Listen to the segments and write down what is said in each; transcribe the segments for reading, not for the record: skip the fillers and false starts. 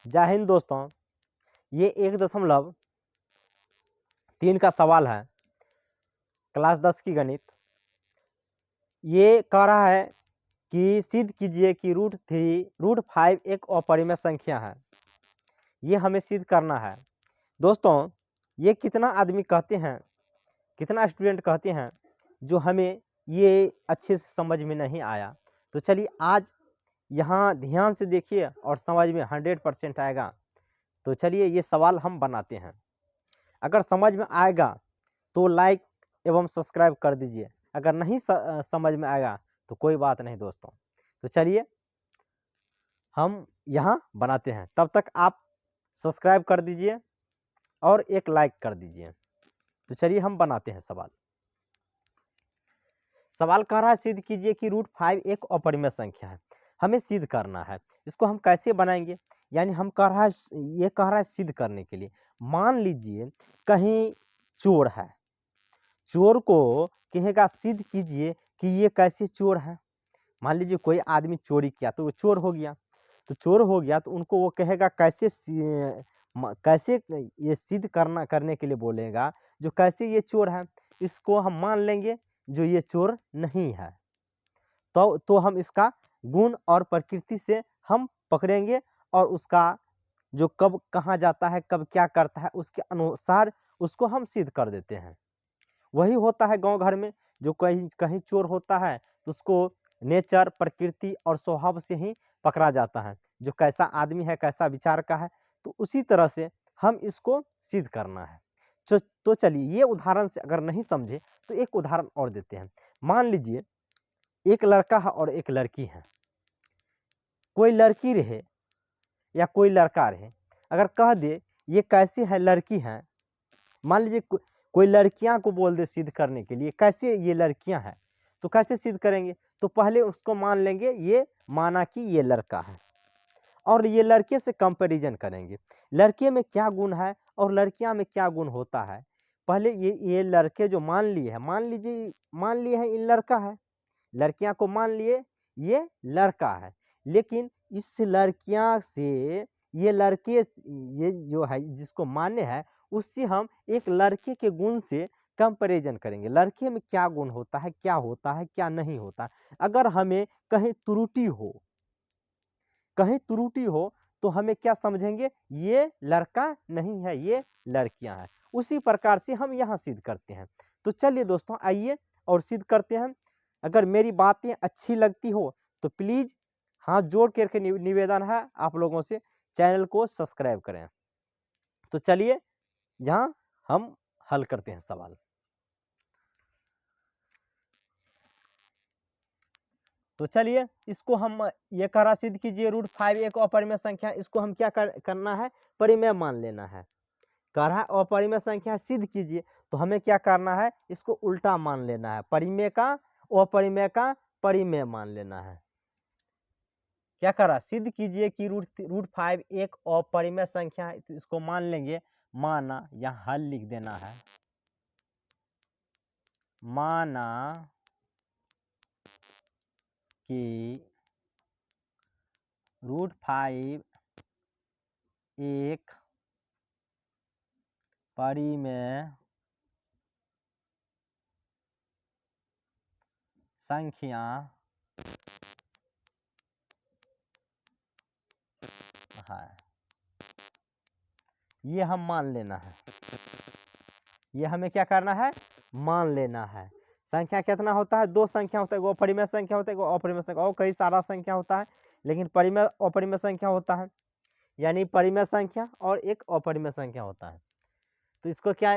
जय हिंद दोस्तों। ये 1.3 का सवाल है, क्लास 10 की गणित। ये कह रहा है कि सिद्ध कीजिए कि √5 एक अपरिमेय संख्या है। ये हमें सिद्ध करना है। दोस्तों, ये कितना आदमी कहते हैं, कितना स्टूडेंट कहते हैं जो हमें ये अच्छे से समझ में नहीं आया। तो चलिए आज यहाँ ध्यान से देखिए और समझ में 100% आएगा। तो चलिए ये सवाल हम बनाते हैं। अगर समझ में आएगा तो लाइक एवं सब्सक्राइब कर दीजिए। अगर नहीं समझ में आएगा तो कोई बात नहीं दोस्तों। तो चलिए हम यहाँ बनाते हैं, तब तक आप सब्सक्राइब कर दीजिए और एक लाइक कर दीजिए। तो चलिए हम बनाते हैं सवाल। सवाल कह रहा है सिद्ध कीजिए कि √5 एक अपरिमेय संख्या है। हमें सिद्ध करना है। इसको हम कैसे बनाएंगे? यानी हम कह रहा है, ये कह रहा है सिद्ध करने के लिए। मान लीजिए कहीं चोर है, चोर को कहेगा सिद्ध कीजिए कि ये कैसे चोर है। मान लीजिए कोई आदमी चोरी किया तो वो चोर हो गया। तो चोर हो गया तो उनको वो कहेगा कैसे ये सिद्ध करने के लिए बोलेगा जो कैसे ये चोर है। इसको हम मान लेंगे जो ये चोर नहीं है। तो हम इसका गुण और प्रकृति से हम पकड़ेंगे और उसका जो कब कहाँ जाता है, कब क्या करता है, उसके अनुसार उसको हम सिद्ध कर देते हैं। वही होता है गांव घर में, जो कहीं कहीं चोर होता है तो उसको नेचर, प्रकृति और स्वभाव से ही पकड़ा जाता है, जो कैसा आदमी है, कैसा विचार का है। तो उसी तरह से हम इसको सिद्ध करना है। तो चलिए ये उदाहरण से अगर नहीं समझे तो एक उदाहरण और देते हैं। मान लीजिए एक लड़का है और एक लड़की है। कोई लड़की रहे या कोई लड़का रहे, अगर कह दे ये कैसे है, लड़की है। मान लीजिए कोई लड़कियां को बोल दे सिद्ध करने के लिए कैसे ये लड़कियां हैं, तो कैसे सिद्ध करेंगे? तो पहले उसको मान लेंगे, ये माना कि ये लड़का है और ये लड़के से कंपैरिजन करेंगे, लड़के में क्या गुण है और लड़कियां में क्या गुण होता है। पहले ये लड़के जो मान लिए हैं, मान लिए हैं ये लड़का है, लड़कियां को मान लिए ये लड़का है। लेकिन इस लड़कियां से ये लड़के, ये जो है जिसको मान्य है, उससे हम एक लड़के के गुण से कंपैरिजन करेंगे। लड़के में क्या गुण होता है, क्या होता है, क्या नहीं होता। अगर हमें कहीं त्रुटि हो तो हमें क्या समझेंगे, ये लड़का नहीं है, ये लड़कियां हैं। उसी प्रकार से हम यहाँ सिद्ध करते हैं। तो चलिए दोस्तों आइए और सिद्ध करते हैं। अगर मेरी बातें अच्छी लगती हो तो प्लीज हाथ जोड़ करके निवेदन है आप लोगों से, चैनल को सब्सक्राइब करें। तो चलिए यहाँ हम हल करते हैं सवाल। तो चलिए इसको हम ये करा सिद्ध कीजिए √5 एक अपरिमेय संख्या। इसको हम क्या करना है, परिमेय मान लेना है। कह रहा है अपरिमेय संख्या सिद्ध कीजिए, तो हमें क्या करना है, इसको उल्टा मान लेना है। परिमेय का अपरिमेय का परिमेय मान लेना है। क्या करा, सिद्ध कीजिए कि √5 एक अपरिमेय संख्या है। तो इसको मान लेंगे, माना, यहाँ हल लिख देना है। माना कि √5 एक परिमेय संख्या है। ये हम मान लेना है, ये हमें क्या करना है, मान लेना है। संख्या कितना होता है, दो संख्या होता है, वो परिमेय संख्या होता है, वो अपरिमेय संख्या, और कई सारा संख्या होता है, लेकिन परिमेय अपरिमेय संख्या होता है। यानी परिमेय संख्या और एक अपरिमेय संख्या होता है। तो इसको क्या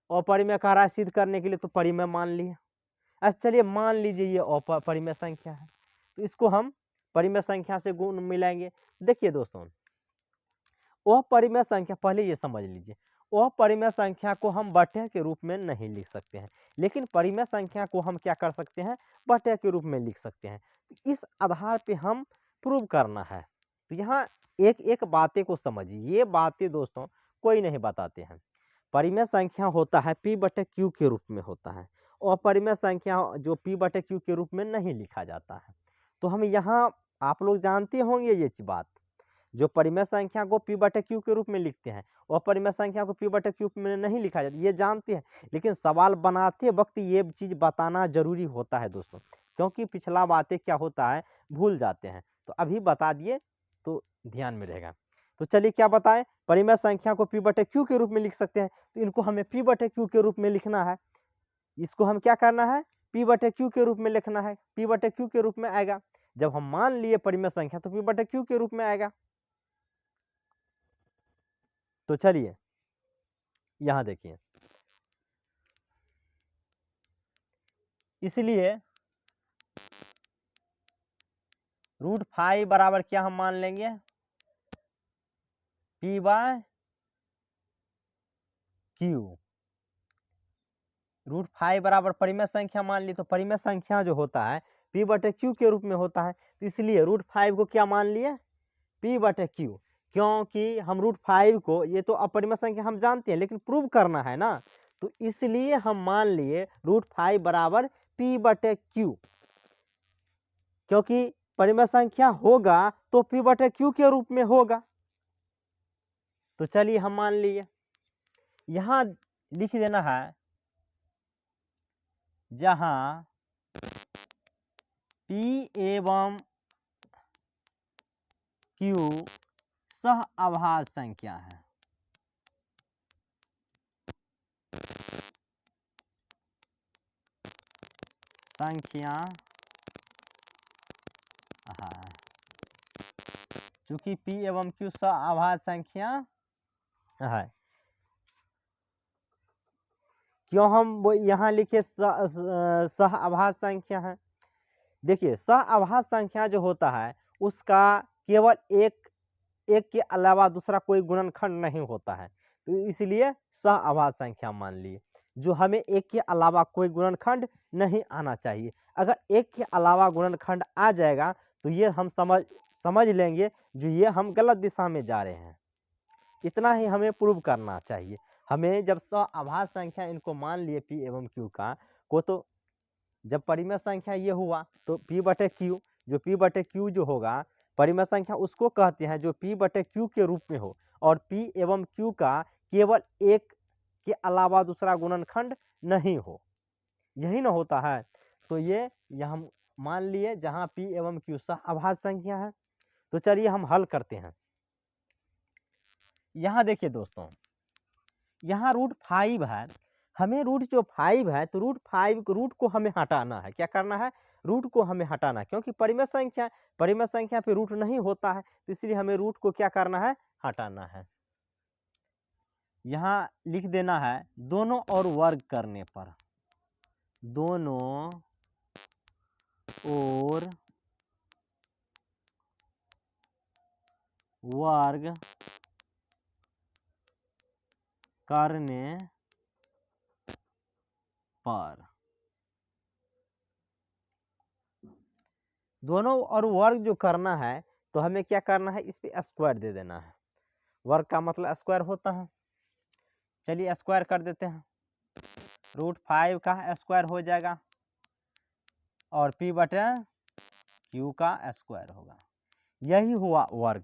अपरिमेय कह रहा है सिद्ध करने के लिए, तो परिमेय मान लिए। अच्छा चलिए मान लीजिए ये अपरिमेय संख्या है, तो इसको हम परिमेय संख्या से गुण मिलाएंगे। देखिए दोस्तों, वह परिमेय संख्या, पहले ये समझ लीजिए, वह परिमेय संख्या को हम बटे के रूप में नहीं लिख सकते हैं, लेकिन परिमेय संख्या को हम क्या कर सकते हैं, बटे के रूप में लिख सकते हैं। तो इस आधार पे हम प्रूव करना है। तो यहाँ एक एक बातें को समझिए, ये बातें दोस्तों कोई नहीं बताते हैं। परिमेय संख्या होता है P/Q के रूप में होता है, और परिमेय संख्या जो P/Q के रूप में नहीं लिखा जाता है। तो हम यहाँ, आप लोग जानते होंगे ये बात, जो परिमेय संख्या को p बटे q के रूप में लिखते हैं वह परिमेय संख्या को p बटे q में नहीं लिखा जाता, ये जानते हैं, लेकिन सवाल बनाते वक्त ये चीज़ बताना जरूरी होता है दोस्तों, क्योंकि पिछला बातें क्या होता है भूल जाते हैं। तो अभी बता दिए तो ध्यान में रहेगा। तो चलिए क्या बताएं, परिमेय संख्या को p बटे q के रूप में लिख सकते हैं, तो इनको हमें p बटे q के रूप में लिखना है। इसको हम क्या करना है, p बटे q के रूप में लिखना है, p बटे q के रूप में आएगा। जब हम मान लिए परिमेय संख्या तो p बटे q के रूप में आएगा। तो चलिए यहां देखिए, इसलिए √5 बराबर क्या हम मान लेंगे, p बाय q। √5 बराबर परिमेय संख्या मान ली, तो परिमेय संख्या जो होता है p बटे q के रूप में होता है, तो इसलिए √5 को क्या मान लिए, p बटे q। क्योंकि हम √5 को, ये तो अपरिमेय संख्या हम जानते हैं लेकिन प्रूव करना है ना, तो इसलिए हम मान लिए √5 बराबर p बटे q। क्योंकि परिमेय संख्या होगा तो p बटे q के रूप में होगा। तो चलिए हम मान लिए, यहां लिख देना है जहां p एवं q सह अभाज्य संख्या है। चूंकि p एवं q सह अभाज्य संख्या है, क्यों हम वो यहाँ लिखे सह अभाज्य संख्या है। देखिए सह अभाज्य संख्या जो होता है उसका केवल एक के अलावा दूसरा कोई गुणनखंड नहीं होता है, तो इसलिए सह अभाज्य संख्या मान लिए। जो हमें एक के अलावा कोई गुणनखंड नहीं आना चाहिए। अगर एक के अलावा गुणनखंड आ जाएगा तो ये हम समझ लेंगे जो ये हम गलत दिशा में जा रहे हैं। इतना ही हमें प्रूव करना चाहिए। हमें जब सह अभाज्य संख्या इनको मान लिए p एवं q का को, तो जब परिमेय संख्या ये हुआ तो p बटे q, जो p बटे q जो होगा परिमेय संख्या उसको कहते हैं जो p बटे q के रूप में हो और p एवं q का केवल एक के अलावा दूसरा गुणनखंड नहीं हो, यही ना होता है। तो ये हम मान लिए जहां p एवं q सह अभाज्य संख्या है। तो चलिए हम हल करते हैं। यहाँ देखिए दोस्तों, यहाँ √5 है, हमें जो 5 है तो रूट को हमें हटाना है। क्या करना है, रूट को हमें हटाना है, क्योंकि परिमेय संख्या पे रूट नहीं होता है, तो इसलिए हमें रूट को क्या करना है, हटाना है। यहाँ लिख देना है दोनों और वर्ग करने पर, दोनों और वर्ग करने पर, दोनों और वर्ग जो करना है तो हमें क्या करना है, इस पे स्क्वायर दे देना है। वर्ग का मतलब स्क्वायर होता है। चलिए स्क्वायर कर देते हैं, √5 का स्क्वायर हो जाएगा और p बटे q का स्क्वायर होगा। यही हुआ वर्ग।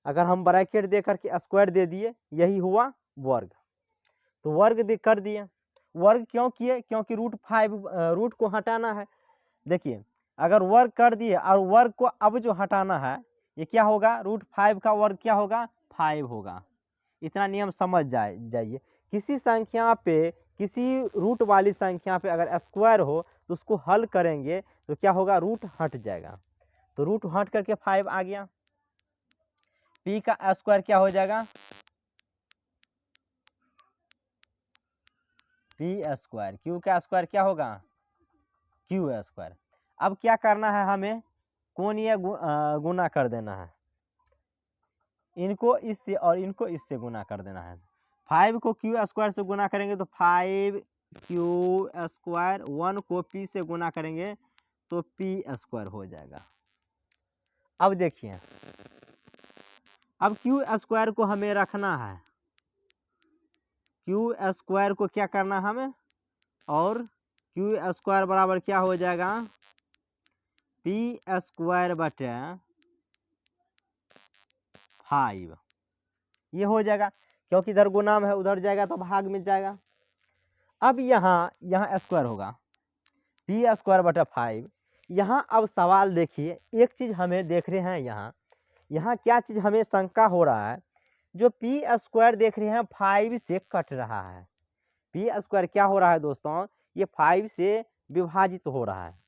अगर हम ब्रैकेट दे करके स्क्वायर दे दिए, यही हुआ वर्ग। तो वर्ग कर दिए। वर्ग क्यों किए, क्योंकि रूट को हटाना है। देखिए अगर वर्ग कर दिए और वर्ग को अब जो हटाना है, ये क्या होगा, √5 का वर्ग क्या होगा, 5 होगा। इतना नियम समझ जाइए। किसी संख्या पे, किसी रूट वाली संख्या पे अगर स्क्वायर हो तो उसको हल करेंगे तो क्या होगा, रूट हट जाएगा। तो रूट हट करके 5 आ गया। p का स्क्वायर क्या हो जाएगा, p स्क्वायर। q का स्क्वायर क्या होगा, q स्क्वायर। अब क्या करना है, हमें कोणीय गुना कर देना है। इनको इससे और इनको इससे गुना कर देना है। 5 को q स्क्वायर से गुना करेंगे तो 5q स्क्वायर, 1 को p से गुना करेंगे तो p स्क्वायर हो जाएगा। अब देखिए, अब q स्क्वायर को हमें रखना है, q स्क्वायर को क्या करना है हमें, और q स्क्वायर बराबर क्या हो जाएगा, p स्क्वायर बटे 5 ये हो जाएगा, क्योंकि इधर गुणाम है उधर जाएगा तो भाग में जाएगा। अब यहाँ स्क्वायर होगा p² / 5। यहाँ अब सवाल देखिए, एक चीज़ हमें देख रहे हैं यहाँ क्या चीज़ हमें शंका हो रहा है, जो p² देख रहे हैं 5 से कट रहा है। p² क्या हो रहा है दोस्तों, ये 5 से विभाजित हो रहा है।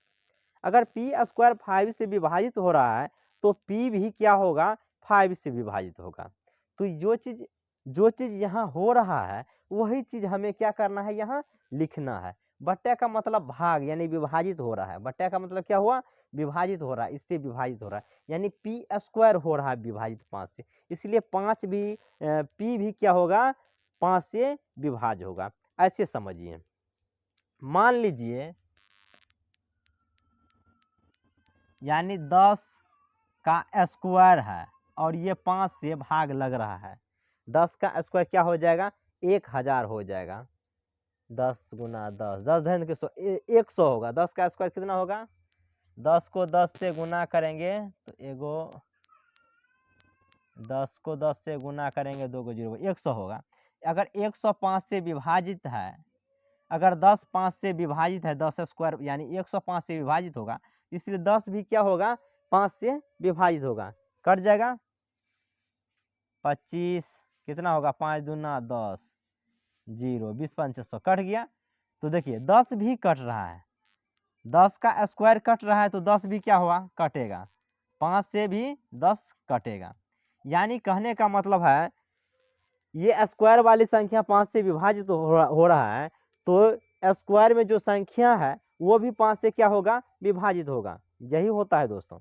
अगर p² 5 से विभाजित हो रहा है तो p भी क्या होगा, 5 से विभाजित होगा। तो जो चीज़ यहाँ हो रहा है वही चीज़ हमें क्या करना है, यहाँ लिखना है। बट्टा का मतलब भाग यानी विभाजित हो रहा है, बट्टा का मतलब क्या हुआ, विभाजित हो रहा है, इससे विभाजित हो रहा है, यानी p² हो रहा है विभाजित 5 से, इसलिए 5 भी p भी क्या होगा, 5 से विभाज्य होगा। ऐसे समझिए, मान लीजिए यानी 10 का स्क्वायर है और ये 5 से भाग लग रहा है। 10 का स्क्वायर क्या हो जाएगा, 1000 हो जाएगा। 10 गुना 10, 10 धन के 100, 100 होगा। 10 का स्क्वायर कितना होगा, 10 को 10 से गुना करेंगे तो 10 को 10 से गुना करेंगे 2 को 0, 100 होगा। अगर 105 से विभाजित है, अगर 10 5 से विभाजित है, 10 स्क्वायर यानी 105 से विभाजित होगा, इसलिए 10 भी क्या होगा, 5 से विभाजित होगा। कट जाएगा 25, कितना होगा, 5 दूना 10, 0, 20 5 100 कट गया। तो देखिए 10 भी कट रहा है, 10 का स्क्वायर कट रहा है तो 10 भी क्या हुआ, कटेगा। 5 से भी 10 कटेगा, यानी कहने का मतलब है ये स्क्वायर वाली संख्या 5 से विभाजित हो रहा है, तो स्क्वायर में जो संख्या है वो भी 5 से क्या होगा, विभाजित होगा। यही होता है दोस्तों।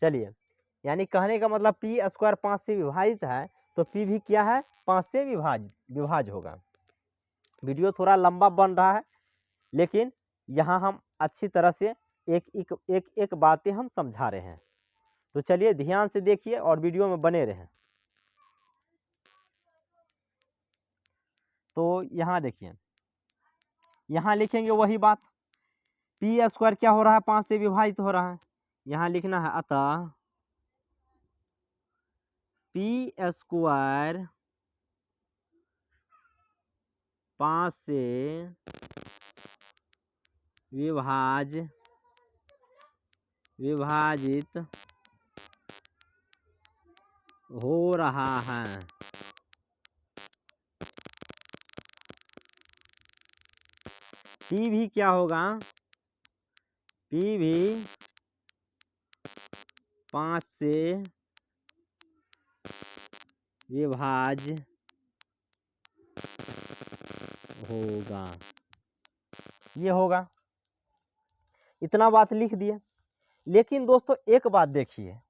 चलिए, यानी कहने का मतलब p² 5 से विभाजित है तो p भी क्या है, 5 से विभाज्य होगा। वीडियो थोड़ा लंबा बन रहा है, लेकिन यहाँ हम अच्छी तरह से एक बातें हम समझा रहे हैं। तो चलिए ध्यान से देखिए और वीडियो में बने रहें। तो यहाँ देखिए, यहाँ लिखेंगे वही बात, p² क्या हो रहा है, 5 से विभाजित हो रहा है। यहाँ लिखना है अतः p² 5 से विभाजित हो रहा है। p भी क्या होगा, p भी 5 से विभाज्य होगा। ये होगा, इतना बात लिख दिए। लेकिन दोस्तों एक बात देखिए,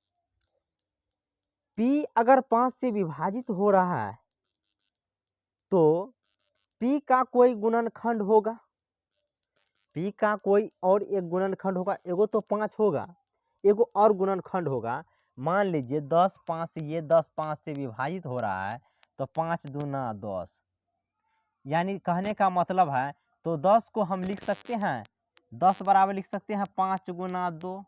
p अगर 5 से विभाजित हो रहा है तो p का कोई गुणनखंड होगा, p का कोई और एक गुणनखंड होगा। एगो तो 5 होगा, एगो और गुणनखंड होगा। मान लीजिए 10 5 से, ये 10 5 से विभाजित हो रहा है तो 5 दूना 10, यानी कहने का मतलब है, तो 10 को हम लिख सकते हैं, 10 बराबर लिख सकते हैं 5 गुना 2,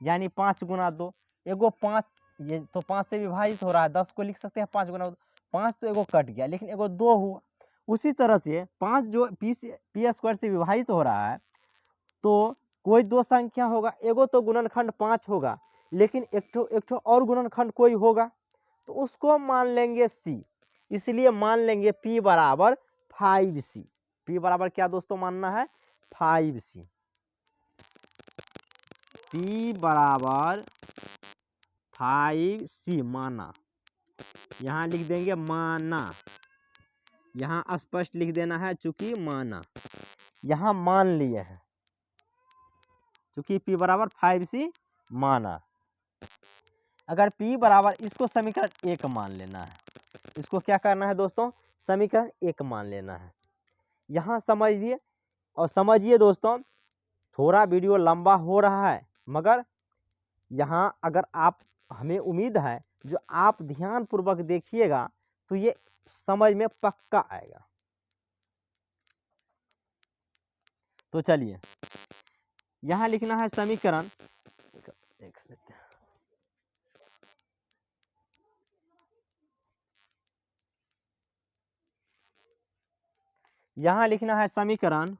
यानी 5 गुना 2, एगो 5, ये तो 5 से विभाजित हो रहा है, 10 को लिख सकते हैं 5 गुना 2, 5 तो एगो कट गया, लेकिन एगो 2 हुआ। उसी तरह से 5 जो p² से विभाजित हो रहा है तो कोई दो संख्या होगा, एगो तो गुणनखंड 5 होगा, लेकिन एक ठो और गुणनखंड कोई होगा, तो उसको मान लेंगे c। इसलिए मान लेंगे p बराबर 5c। p बराबर क्या दोस्तों मानना है, 5c। p बराबर 5c माना, यहाँ लिख देंगे माना, यहाँ स्पष्ट लिख देना है, चूंकि माना, यहाँ मान लिए हैं, चूंकि p बराबर 5c माना। अगर p बराबर, इसको समीकरण 1 मान लेना है, इसको क्या करना है दोस्तों, समीकरण 1 मान लेना है। यहाँ समझिए और समझिए दोस्तों, थोड़ा वीडियो लंबा हो रहा है, मगर यहाँ अगर आप, हमें उम्मीद है जो आप ध्यान पूर्वक देखिएगा तो ये समझ में पक्का आएगा। तो चलिए यहाँ लिखना है समीकरण, देख लेते हैं, यहाँ लिखना है समीकरण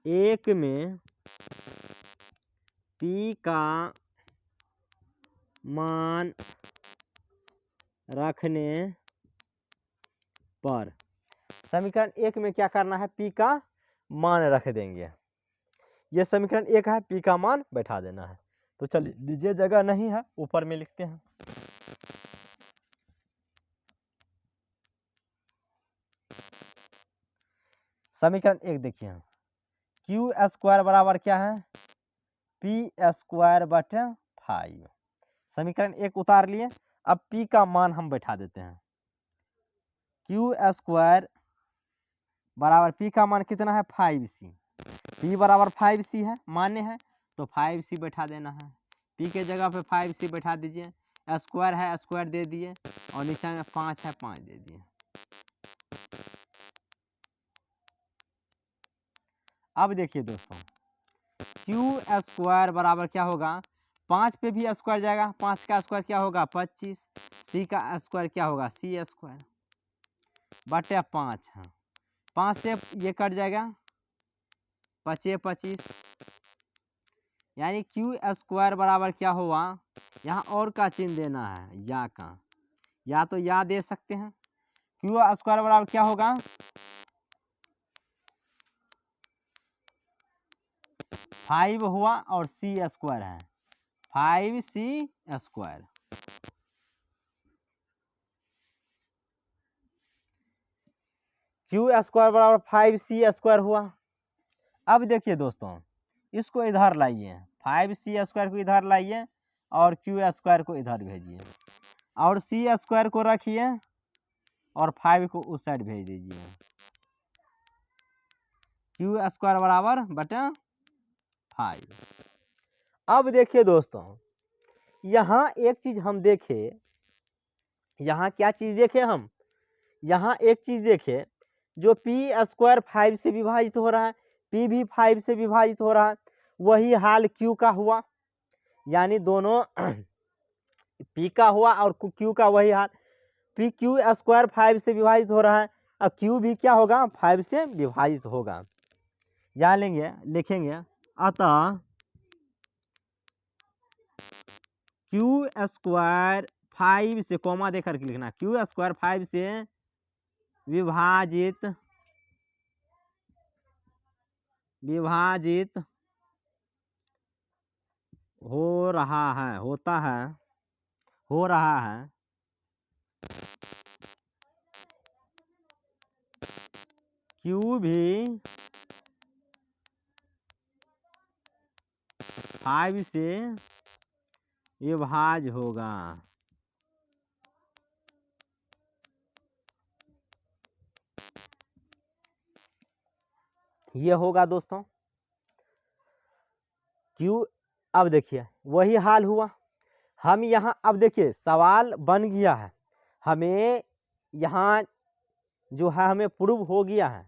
एक में P का मान रखने पर, समीकरण एक में क्या करना है, P का मान रख देंगे। ये समीकरण एक है, P का मान बैठा देना है। तो चलिए, लीजिए, जगह नहीं है, ऊपर में लिखते हैं। समीकरण एक देखिए, क्यू स्क्वायर बराबर क्या है, P स्क्वायर बटे 5। समीकरण एक उतार लिए। अब P का मान हम बैठा देते हैं। क्यू स्क्वायर बराबर P का मान कितना है, 5C। P बराबर 5C है, मान्य है, तो 5C बैठा देना है। P के जगह पे 5C बैठा दीजिए। स्क्वायर है, स्क्वायर दे दिए, और नीचे में 5 है, 5 दे दिए। अब देखिए दोस्तों, क्यू स्क्वायर बराबर क्या होगा, 5 पे भी स्क्वायर जाएगा, 5 का स्क्वायर क्या होगा, 25। C का स्क्वायर क्या होगा, C स्क्वायर बटे 5 है। 5 से ये कट जाएगा, 25 25, यानी क्यू स्क्वायर बराबर क्या हुआ, यहाँ और का चिन्ह देना है, या का, या तो या दे सकते हैं। क्यू स्क्वायर बराबर क्या होगा, 5 हुआ, और C स्क्वायर है, 5C स्क्वायर। क्यू स्क्वायर बराबर 5C स्क्वायर हुआ। अब देखिए दोस्तों, इसको इधर लाइए, 5C स्क्वायर को इधर लाइए, और क्यू स्क्वायर को इधर भेजिए, और C स्क्वायर को रखिए, और 5 को उस साइड भेज दीजिए। क्यू स्क्वायर बराबर बटा 5। अब देखिए दोस्तों, यहाँ एक चीज हम देखे, यहाँ क्या चीज देखे हम, यहाँ एक चीज देखे, जो P स्क्वायर 5 से विभाजित हो रहा है, P भी 5 से विभाजित हो रहा है, वही हाल Q का हुआ। यानी दोनों P का हुआ और Q का वही हाल। P Q स्क्वायर 5 से विभाजित हो रहा है, और Q भी क्या होगा, 5 से विभाजित होगा। यहाँ लेंगे, लिखेंगे, अतः Q स्क्वायर 5 से, कॉमा देकर के लिखना, Q स्क्वायर 5 से विभाजित हो रहा है, होता है, हो रहा है, Q भी 5 से विभाज्य होगा। ये होगा दोस्तों Q। अब देखिए, वही हाल हुआ। हम यहाँ, अब देखिए, सवाल बन गया है, हमें यहाँ जो है, हमें प्रूव हो गया है।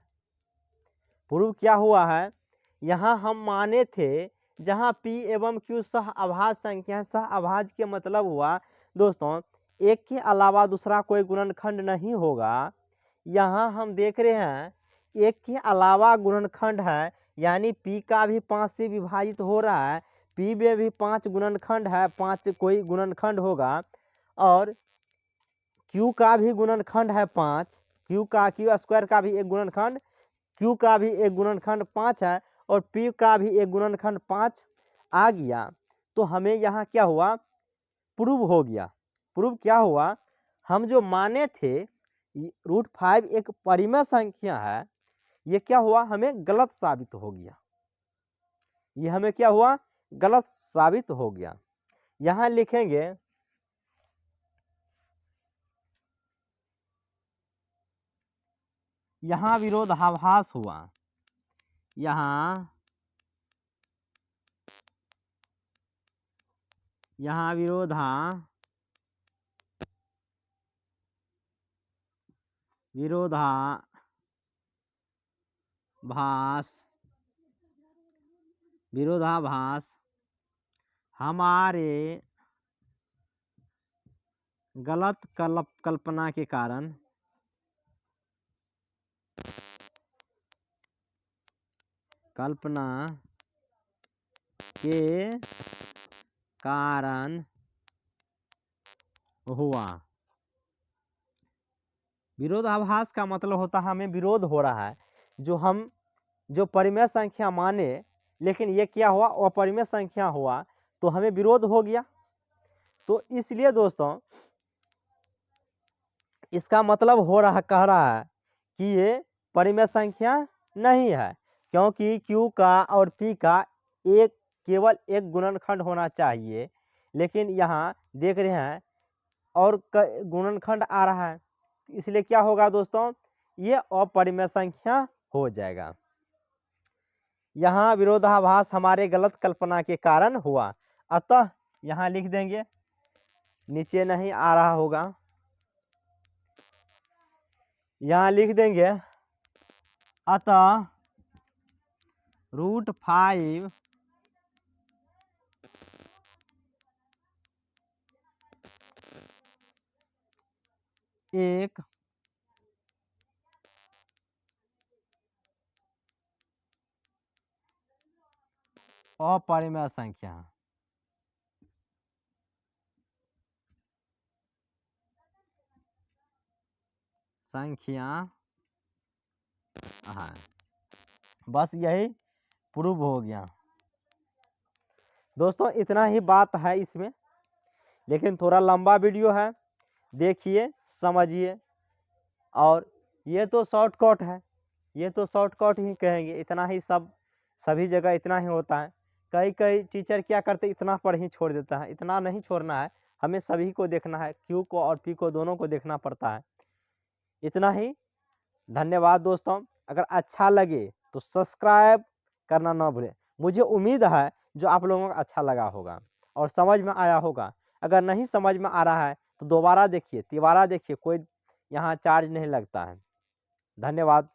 प्रूव क्या हुआ है, यहाँ हम माने थे, जहाँ P एवं Q सह अभाज्य संख्या, सह अभाज्य के मतलब हुआ दोस्तों, एक के अलावा दूसरा कोई गुणनखंड नहीं होगा। यहाँ हम देख रहे हैं, एक के अलावा गुणनखंड है, यानी P का भी 5 से विभाजित हो रहा है, P में भी 5 गुणनखंड है, 5 कोई गुणनखंड होगा, और Q का भी गुणनखंड है 5, Q स्क्वायर का भी एक गुणनखंड, Q का भी एक गुणनखंड 5 है, और P का भी एक गुणनखंड 5 आ गया। तो हमें यहाँ क्या हुआ, प्रूव हो गया। प्रूव क्या हुआ, हम जो माने थे √5 एक परिमेय संख्या है, ये क्या हुआ, हमें गलत साबित हो गया। ये हमें क्या हुआ, गलत साबित हो गया। यहाँ लिखेंगे, यहाँ विरोधाभास हुआ, यहाँ विरोधाभास हमारे गलत कल्पना के कारण हुआ। विरोधाभास का मतलब होता है हमें विरोध हो रहा है, जो परिमेय संख्या माने लेकिन ये क्या हुआ, अपरिमेय संख्या हुआ, तो हमें विरोध हो गया। तो इसलिए दोस्तों इसका मतलब कह रहा है कि ये परिमेय संख्या नहीं है, क्योंकि Q का और P का केवल एक गुणनखंड होना चाहिए, लेकिन यहाँ देख रहे हैं और गुणनखंड आ रहा है, इसलिए क्या होगा दोस्तों, ये अपरिमेय संख्या हो जाएगा। यहाँ विरोधाभास हमारे गलत कल्पना के कारण हुआ, अतः यहाँ लिख देंगे, नीचे नहीं आ रहा होगा, यहाँ लिख देंगे, अतः √5 एक अपरिमेय संख्या है। बस यही प्रूव हो गया दोस्तों, इतना ही बात है इसमें, लेकिन थोड़ा लंबा वीडियो है, देखिए समझिए। और ये तो शॉर्टकट है, ये तो शॉर्टकट ही कहेंगे, इतना ही सभी जगह इतना ही होता है। कई टीचर क्या करते, इतना पर ही छोड़ देता है, इतना नहीं छोड़ना है, हमें सभी को देखना है, Q को और P को दोनों को देखना पड़ता है। इतना ही, धन्यवाद दोस्तों। अगर अच्छा लगे तो सब्सक्राइब करना ना भूलें। मुझे उम्मीद है जो आप लोगों को अच्छा लगा होगा और समझ में आया होगा। अगर नहीं समझ में आ रहा है तो दोबारा देखिए, तिबारा देखिए, कोई यहाँ चार्ज नहीं लगता है। धन्यवाद।